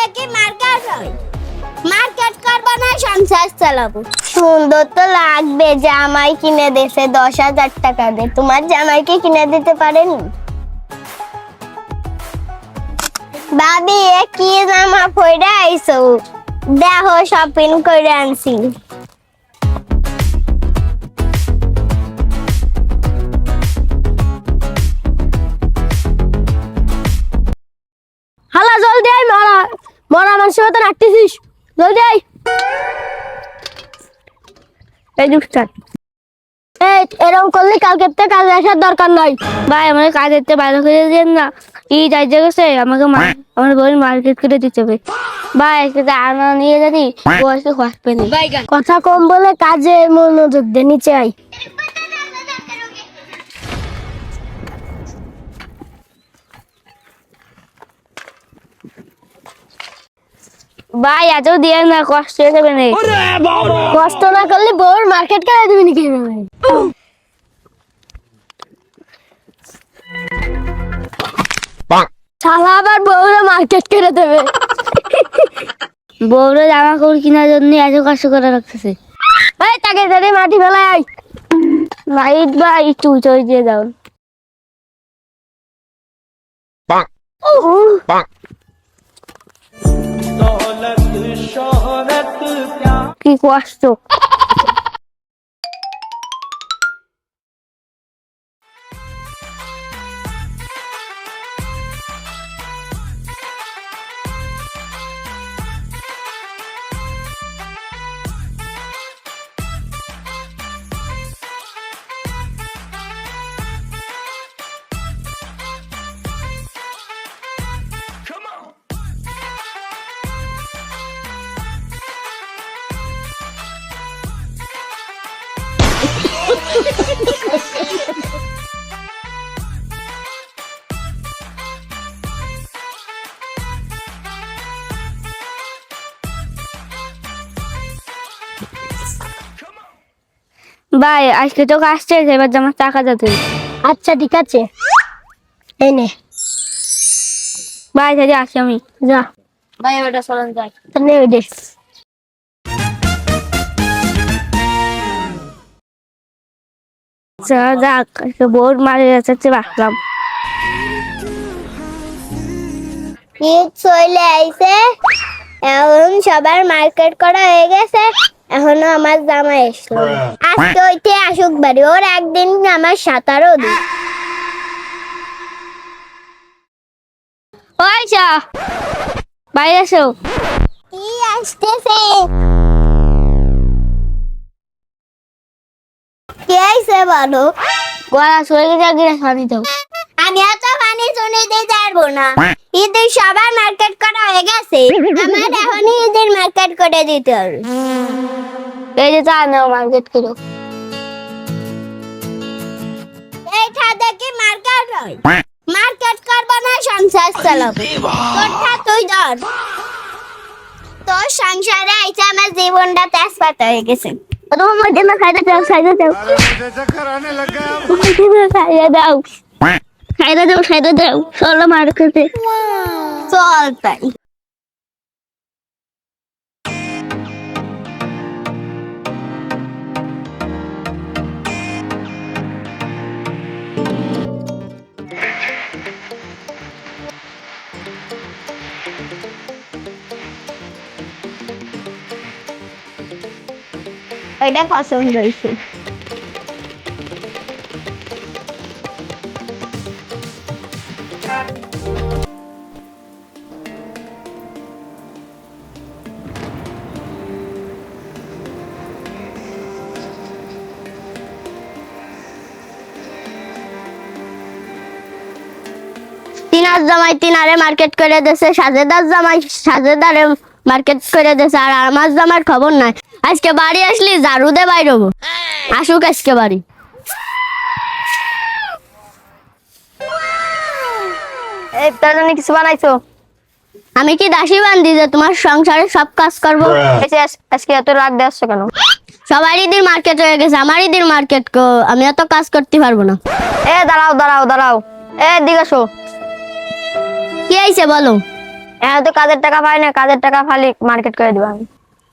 দেখি মার্কেট হয়, মার্কেট করবো না সংসার চালাবো। সুন্দর তো লাগবে, জামাই কিনে দিয়েছে 10,000 টাকা দিয়ে। তোমার জামাইকে কিনে দিতে পারেনি? ভাবি এ কি জামা পরে আইছো? দেখো শপিং করে আনছি। হালা জলদি আয়, মরা মরা মানুষের মতো নাচতেছিস, জলদি আয়। এই দুষ্টার এই এরকম করলে কালকে থেকে কাজে আসার দরকার নাই। ভাই আমাকে কাজের থেকে বাইরে করে দিন না, ই যাই গেছে আমাকে আমার বোন মার্কেট করে দিতে হবে। ভাই সেটা আনা নিয়ে জানি বয়সে হসবে না। কথা কম বলে কাজে মনোযোগ দে, নিচে আয়। ভাই এত দিয়ে না, কষ্ট হয়ে যাবে না। কষ্ট না করলে বউর মার্কেট করে দিবি নাকি? শালা আবার বউরা মার্কেট করে দেবে। বউরা জামা কাপড় কেনার জন্য এত কষ্ট করে রাখতেছে। এই তাকে ধরে মাটি ফেলাই লাইট বা একটু উঁচু দিয়ে দাও। কি কষ্ট। ভাই আজকে তো কাজ শেষ, এবার আমার টাকা যাতে। আচ্ছা ঠিক আছে, এই নে ভাই। তাহলে আসি আমি, যা ভাই ওটা চলেন যাই। তাহলে ওই দে যাক, বোর্ড মারে যাচ্ছে রাখলাম। ঈদ চলে আইছে, এখন সবার মার্কেট করা হয়ে গেছে, এখনো আমার জামাই আসলো। আজকে ওইতে আসুক বাড়ি, ওর একদিন আমার সাঁতারও দি। ওইসা বাইরে এসো। কি আসতেছে? কে আইছে বলো? গলা সরে গেছে, গিয়ে পানি দাও। আমি এত পানি শুনে দিতে পারবো না। ঈদের সবার মার্কেট করা হয়ে গেছে, আমার এখনই ঈদের মার্কেট করে দিতে হবে। এই যে চা নাও, মার্কেট করো। এইটা দেখি মার্কেট হয়, মার্কেট করবো না সংসার চালাবো। তোরটা তুই ধর, তোর সংসারে আইছে আমার জীবনটা তেজপাতা হয়ে গেছে। তোমার মধ্যে না খাইতে দাও, খাইতে দাও, খাইতে দাও, খাইতে দাও, খাইতে দাও। চলো মার্কেটে চল তাই। এটা পছন্দ হয়েছে। তিনার জামাই তিনারে মার্কেট করে দিয়েছে, সাজেদার জামাই সাজেদারে মার্কেট করে দিয়েছে, আর আমার জামার খবর নাই। আজকে বাড়ি আসলি ঝাড়ু দে বাইর হবো। আসুক আজকে বাড়ি। এই তার জন্য কিছু বানাইছো? আমি কি দাসী বান্ধি যে তোমার সংসারে সব কাজ করবো? আজকে এত রাত দিয়ে আসছো কেন? সবারই ঈদের মার্কেট হয়ে গেছে, আমার ঈদের মার্কেট কো, আমি এত কাজ করতে পারবো না। দাঁড়াও দাঁড়াও দাঁড়াও, দিকে আসো। কি আইছে বলো? এখন তো কাজের টাকা পাই না, কাজের টাকা ফালি মার্কেট করে দিব আমি।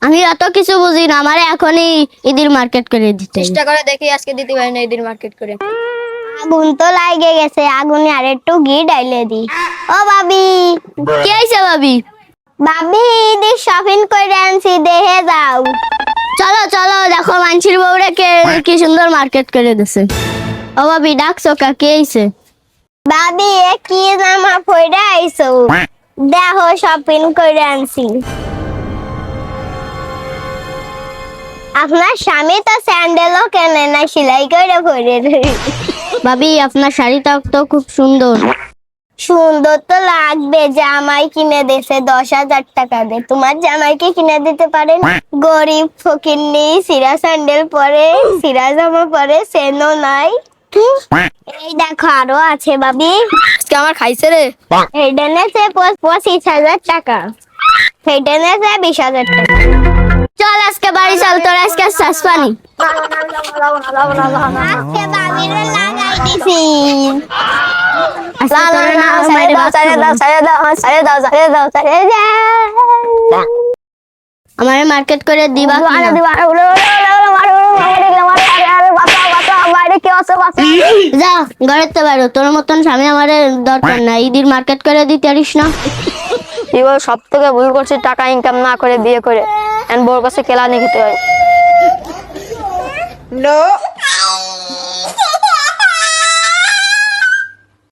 আমি অত কিছু বুঝি না, আমারে এখনই ঈদের মার্কেট করে দিতে হবে। চেষ্টা করে দেখি আজকে দিতে পারি না ঈদের মার্কেট করে। আগুন তো লাগে গেছে, আগুনে আর একটু ঘি ডাইলে দি। ও ভাবি, কি হয়েছে ভাবি? ভাবি ঈদের শপিং করে আনছি, দেখে যাও। চলো চলো, দেখো মানছির বউরে কি সুন্দর মার্কেট করে দিছে। ও ভাবি ডাকছো কা, কে আইছে? ভাবি এ কি জামা পরে আইছো? দেখো শপিং করে আনছি। আপনার স্বামী তো স্যান্ডেলও কেনে না, সেলাই করে পরে। ভাবি আপনার শাড়িটা তো খুব সুন্দর। সুন্দর তো লাগবে, জামাই কিনে দিয়েছে 10,000 টাকা দিয়ে। তোমার জামাইকে কিনে দিতে পারেন? গরিব ফকিন্নি, সিরা স্যান্ডেল পরে, সিরা জামা পরে, সেনো নাই। এই দেখো আরো আছে ভাবি। আজকে আমার খাইছে রে। এইটা নেছে 25,000 টাকা, সেইটা নেছে 20,000 টাকা। চল আজকে বাড়ি চল, তোর আজকে শ্বাস পানি। আজকে ভাবিরে লাগাই দিছি। আজকে তোর না মাইরে ভাত খাবো। আমারে মার্কেট করে দিবা কি না? যা ঘরের তো বাইরো, তোর মতন স্বামী আমারে দরকার না। ঈদের মার্কেট করে দিতে পারিস না? এবার সব থেকে ভুল করছি, টাকা ইনকাম না করে বিয়ে করে এখন বউর কাছে কেলানি খেতে হয়। No.